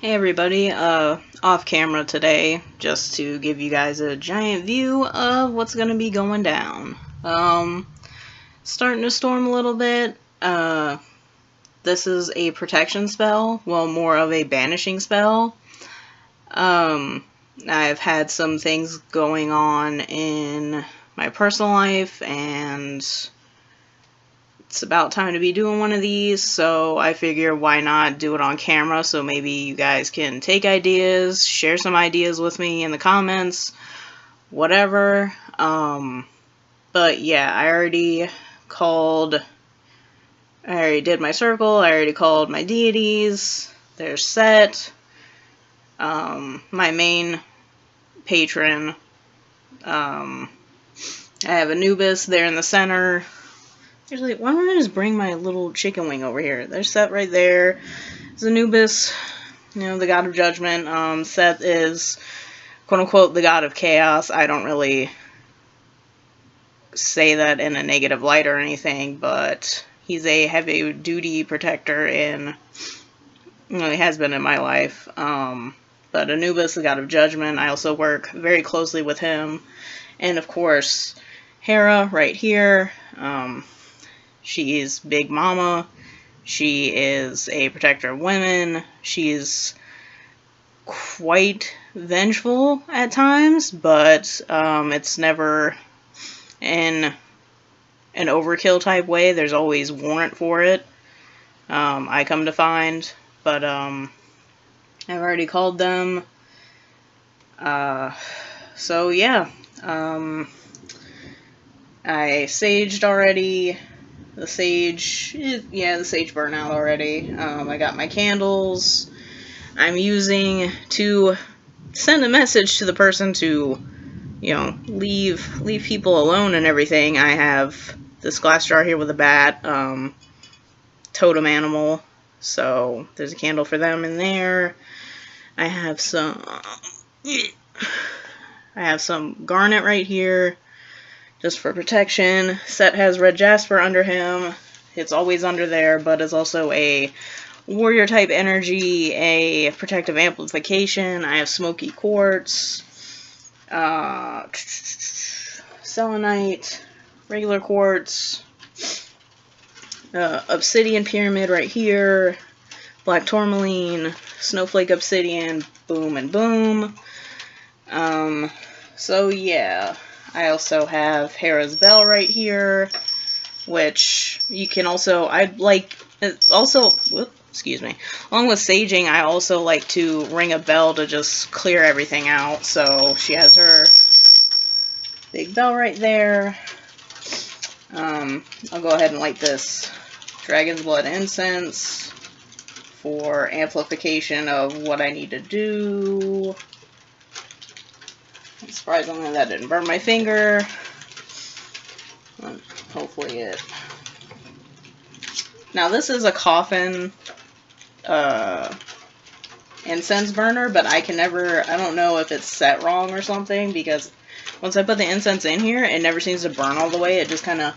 Hey everybody, off camera today, just to give you guys a giant view of what's gonna be going down. Starting to storm a little bit. This is a protection spell, well, more of a banishing spell. I've had some things going on in my personal life, and it's about time to be doing one of these, so I figure why not do it on camera, so maybe you guys can take ideas, share some ideas with me in the comments, whatever. But yeah, I already did my circle, I already called my deities, they're set. My main patron, I have Anubis there in the center. Actually, why don't I just bring my little chicken wing over here? They're set right there. There's Anubis, the god of judgment. Seth is, quote-unquote, the god of chaos. I don't really say that in a negative light or anything, but he's a heavy-duty protector in, he has been in my life. But Anubis, the god of judgment, I also work very closely with him. And, of course, Hera right here. She's Big Mama. She is a protector of women. She's quite vengeful at times, but it's never in an overkill type way. There's always warrant for it, I come to find. But I've already called them. So yeah. I saged already. The sage burned out already. I got my candles. I'm using to send a message to the person to, leave people alone and everything. I have this glass jar here with a bat, totem animal. So there's a candle for them in there. I have some garnet right here, just for protection. Set has red jasper under him. It's always under there, but it's also a warrior type energy, a protective amplification. I have smoky quartz, selenite, regular quartz, obsidian pyramid right here, black tourmaline, snowflake obsidian, boom and boom. So yeah. I also have Hera's bell right here, which you can also, along with saging, I also like to ring a bell to just clear everything out. So she has her big bell right there. I'll go ahead and light this dragon's blood incense for amplification of what I need to do. Surprisingly, that didn't burn my finger. Hopefully it... Now, this is a coffin incense burner, but I don't know if it's set wrong or something, because once I put the incense in here, it never seems to burn all the way. It just kind of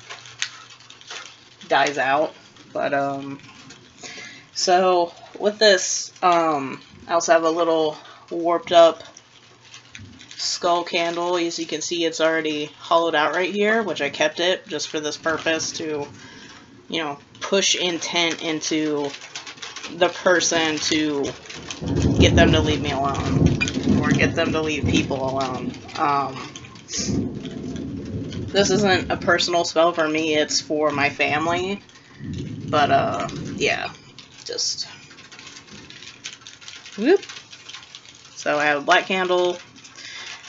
dies out. But, so, with this, I also have a little warped up skull candle. As you can see, it's already hollowed out right here, which I kept it just for this purpose to, push intent into the person to get them to leave me alone, or get them to leave people alone. This isn't a personal spell for me, it's for my family, but, yeah, just, whoop. So I have a black candle.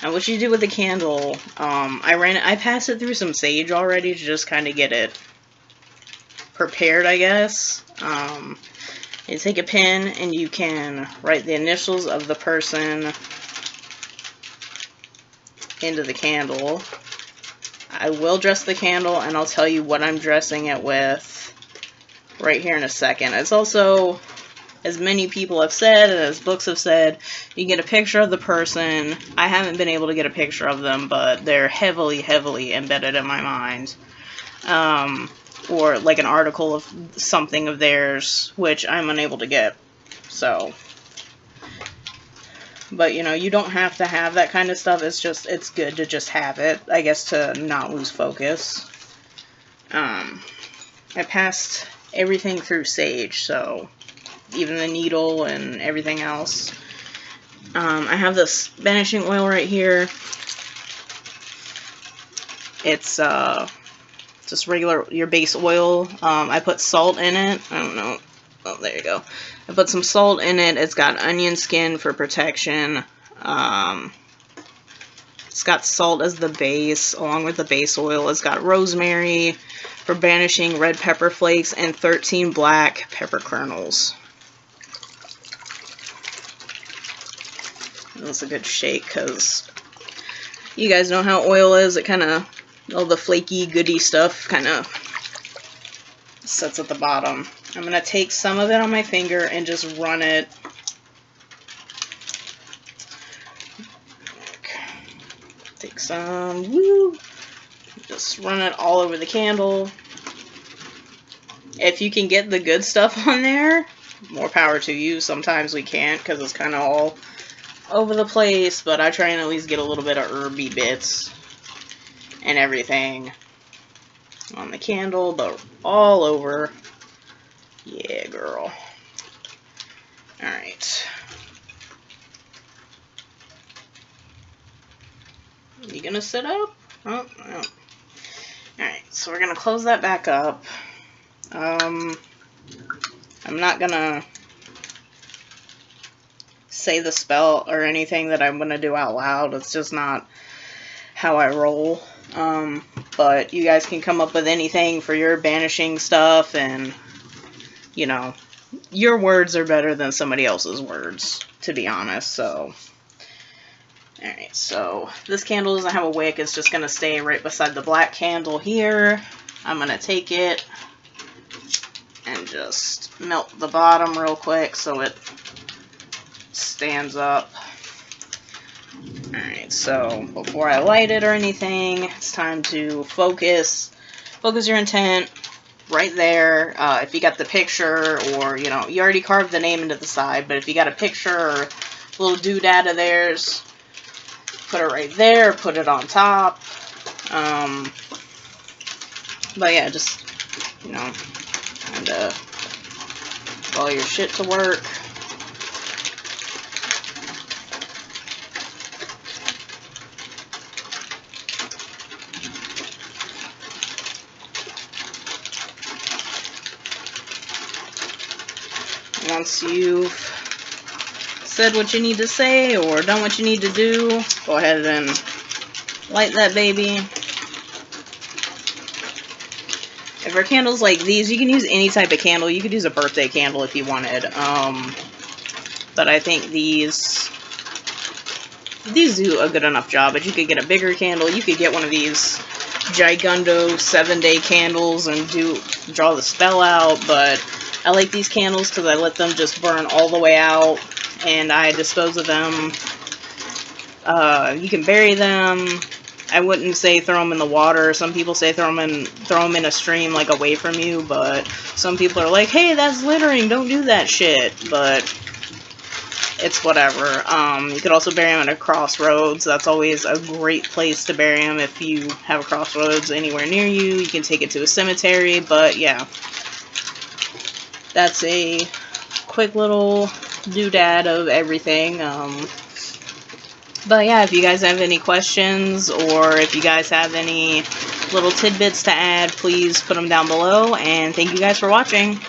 And what you do with the candle, I passed it through some sage already to just kind of get it prepared, I guess. You take a pen and you can write the initials of the person into the candle. I will dress the candle, and I'll tell you what I'm dressing it with right here in a second. It's also, as many people have said, and as books have said, you get a picture of the person. I haven't been able to get a picture of them, but they're heavily, heavily embedded in my mind. Or like an article of something of theirs, which I'm unable to get. So, But, you know, you don't have to have that kind of stuff. It's just, it's good to just have it, I guess, to not lose focus. I passed everything through Sage, so even the needle and everything else. I have this Banishing oil right here. It's just regular, your base oil. I put salt in it. I don't know. Oh, there you go. I put some salt in it. It's got onion skin for protection. It's got salt as the base, along with the base oil. It's got rosemary for banishing, red pepper flakes, and 13 black pepper kernels. That's a good shake, because you guys know how oil is. It kind of, all the flaky, goody stuff kind of sits at the bottom. I'm going to take some of it on my finger and just run it. Take some, woo! Just run it all over the candle. If you can get the good stuff on there, more power to you. Sometimes we can't because it's kind of all over the place, but I try and at least get a little bit of herby bits and everything on the candle, but all over. Yeah, girl. Alright. You gonna sit up? Oh, no. Alright, so we're gonna close that back up. I'm not gonna say the spell or anything that I'm gonna do out loud. It's just not how I roll. But you guys can come up with anything for your banishing stuff, and you know, your words are better than somebody else's words, to be honest. So, alright, so this candle doesn't have a wick. It's just going to stay right beside the black candle here. I'm going to take it and just melt the bottom real quick so it stands up. Alright, so before I light it or anything, it's time to focus. Focus your intent right there. If you got the picture, or, you know, you already carved the name into the side, but if you got a picture or a little doodad of theirs, put it right there, put it on top. But yeah, just, you know, kind of all your shit to work. Once you've said what you need to say or done what you need to do, go ahead and light that baby. If our candles like these, you can use any type of candle. You could use a birthday candle if you wanted. But I think these do a good enough job. But you could get a bigger candle. You could get one of these Gigundo 7-day candles and draw the spell out. But I like these candles because I let them just burn all the way out, and I dispose of them. You can bury them. I wouldn't say throw them in the water. Some people say throw them in a stream, like away from you, but some people are like, hey, that's littering, don't do that shit. But it's whatever. You could also bury them at a crossroads. That's always a great place to bury them. If you have a crossroads anywhere near you, you can take it to a cemetery. But yeah, that's a quick little doodad of everything. But yeah, if you guys have any questions, or if you guys have any little tidbits to add, please put them down below. And thank you guys for watching.